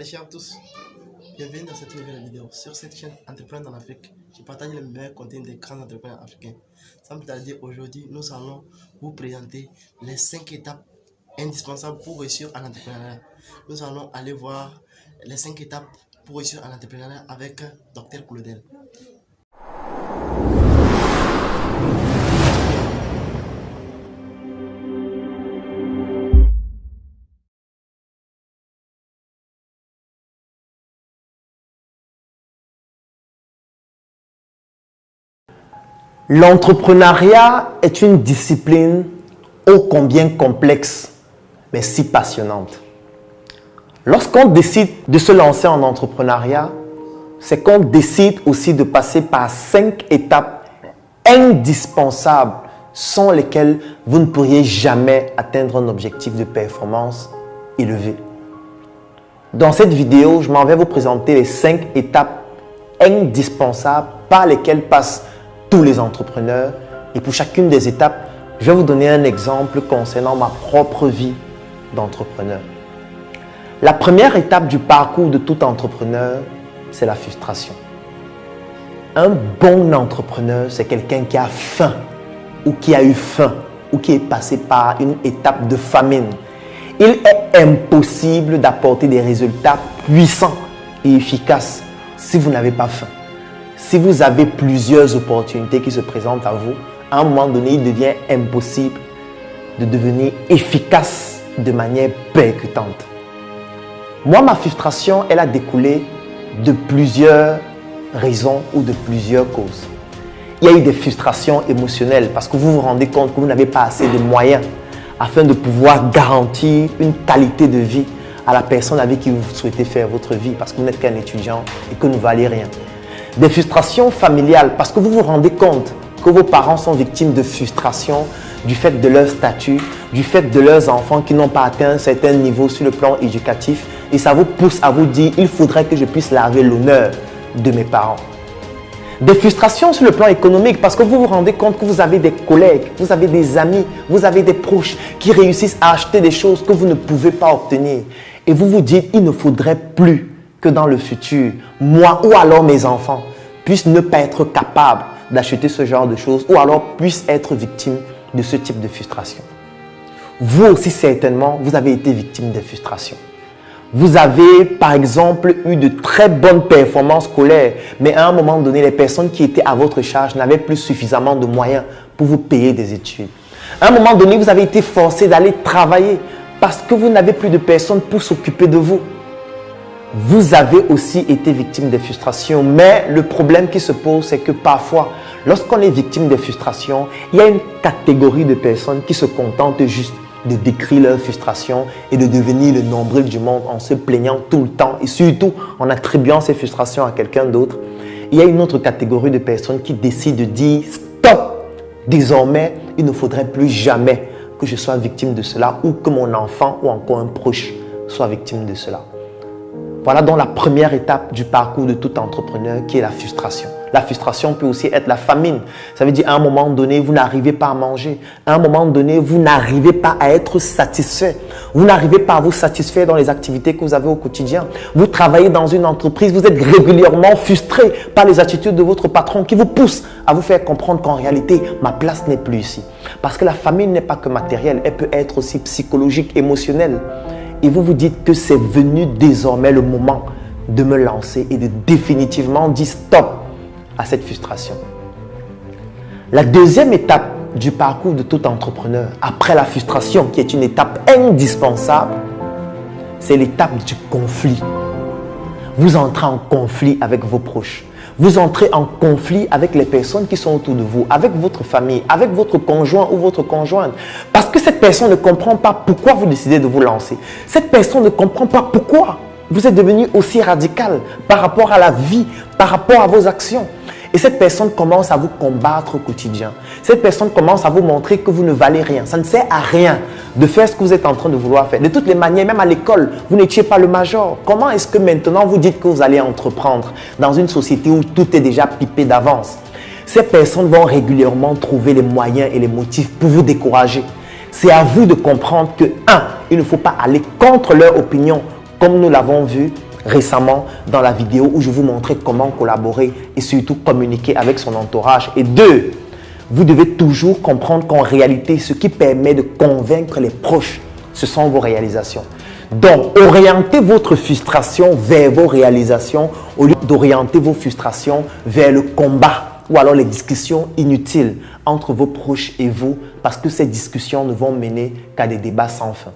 les chers tous, bienvenue dans cette nouvelle vidéo. Sur cette chaîne Entrepreneurs en Afrique, je partage les meilleurs contenus des grands entrepreneurs africains. Sans plus tarder, aujourd'hui, nous allons vous présenter les 5 étapes indispensables pour réussir en entrepreneuriat. Nous allons aller voir les 5 étapes pour réussir en entrepreneuriat avec Dr Claudel. L'entrepreneuriat est une discipline ô combien complexe, mais si passionnante. Lorsqu'on décide de se lancer en entrepreneuriat, c'est qu'on décide aussi de passer par 5 étapes indispensables sans lesquelles vous ne pourriez jamais atteindre un objectif de performance élevé. Dans cette vidéo, je m'en vais vous présenter les 5 étapes indispensables par lesquelles passent tous les entrepreneurs, et pour chacune des étapes, je vais vous donner un exemple concernant ma propre vie d'entrepreneur. La première étape du parcours de tout entrepreneur, c'est la frustration. Un bon entrepreneur, c'est quelqu'un qui a faim, ou qui a eu faim, ou qui est passé par une étape de famine. Il est impossible d'apporter des résultats puissants et efficaces si vous n'avez pas faim. Si vous avez plusieurs opportunités qui se présentent à vous, à un moment donné, il devient impossible de devenir efficace de manière percutante. Moi, ma frustration, elle a découlé de plusieurs raisons ou de plusieurs causes. Il y a eu des frustrations émotionnelles parce que vous vous rendez compte que vous n'avez pas assez de moyens afin de pouvoir garantir une qualité de vie à la personne avec qui vous souhaitez faire votre vie parce que vous n'êtes qu'un étudiant et que vous ne valez rien. Des frustrations familiales parce que vous vous rendez compte que vos parents sont victimes de frustration du fait de leur statut, du fait de leurs enfants qui n'ont pas atteint un certain niveau sur le plan éducatif et ça vous pousse à vous dire il faudrait que je puisse laver l'honneur de mes parents. Des frustrations sur le plan économique parce que vous vous rendez compte que vous avez des collègues, vous avez des amis, vous avez des proches qui réussissent à acheter des choses que vous ne pouvez pas obtenir et vous vous dites il ne faudrait plus que dans le futur, moi ou alors mes enfants puissent ne pas être capables d'acheter ce genre de choses ou alors puissent être victimes de ce type de frustration. Vous aussi certainement, vous avez été victime de frustration. Vous avez par exemple eu de très bonnes performances scolaires, mais à un moment donné, les personnes qui étaient à votre charge n'avaient plus suffisamment de moyens pour vous payer des études. À un moment donné, vous avez été forcé d'aller travailler parce que vous n'avez plus de personnes pour s'occuper de vous. Vous avez aussi été victime des frustrations, mais le problème qui se pose, c'est que parfois, lorsqu'on est victime des frustrations, il y a une catégorie de personnes qui se contentent juste de décrire leurs frustrations et de devenir le nombril du monde en se plaignant tout le temps et surtout en attribuant ces frustrations à quelqu'un d'autre. Il y a une autre catégorie de personnes qui décident de dire stop, désormais, il ne faudrait plus jamais que je sois victime de cela ou que mon enfant ou encore un proche soit victime de cela. Voilà donc la première étape du parcours de tout entrepreneur qui est la frustration. La frustration peut aussi être la famine. Ça veut dire à un moment donné, vous n'arrivez pas à manger. À un moment donné, vous n'arrivez pas à être satisfait. Vous n'arrivez pas à vous satisfaire dans les activités que vous avez au quotidien. Vous travaillez dans une entreprise, vous êtes régulièrement frustré par les attitudes de votre patron qui vous poussent à vous faire comprendre qu'en réalité, ma place n'est plus ici. Parce que la famine n'est pas que matérielle, elle peut être aussi psychologique, émotionnelle. Et vous vous dites que c'est venu désormais le moment de me lancer et de définitivement dire stop à cette frustration. La deuxième étape du parcours de tout entrepreneur, après la frustration qui est une étape indispensable, c'est l'étape du conflit. Vous entrez en conflit avec vos proches. Vous entrez en conflit avec les personnes qui sont autour de vous, avec votre famille, avec votre conjoint ou votre conjointe. Parce que cette personne ne comprend pas pourquoi vous décidez de vous lancer. Cette personne ne comprend pas pourquoi vous êtes devenu aussi radical par rapport à la vie, par rapport à vos actions. Et cette personne commence à vous combattre au quotidien. Cette personne commence à vous montrer que vous ne valez rien. Ça ne sert à rien de faire ce que vous êtes en train de vouloir faire. De toutes les manières, même à l'école, vous n'étiez pas le major. Comment est-ce que maintenant vous dites que vous allez entreprendre dans une société où tout est déjà pipé d'avance? Ces personnes vont régulièrement trouver les moyens et les motifs pour vous décourager. C'est à vous de comprendre que, 1, il ne faut pas aller contre leur opinion, comme nous l'avons vu récemment dans la vidéo où je vous montrais comment collaborer et surtout communiquer avec son entourage. Et 2, vous devez toujours comprendre qu'en réalité, ce qui permet de convaincre les proches, ce sont vos réalisations. Donc, orientez votre frustration vers vos réalisations au lieu d'orienter vos frustrations vers le combat ou alors les discussions inutiles entre vos proches et vous parce que ces discussions ne vont mener qu'à des débats sans fin.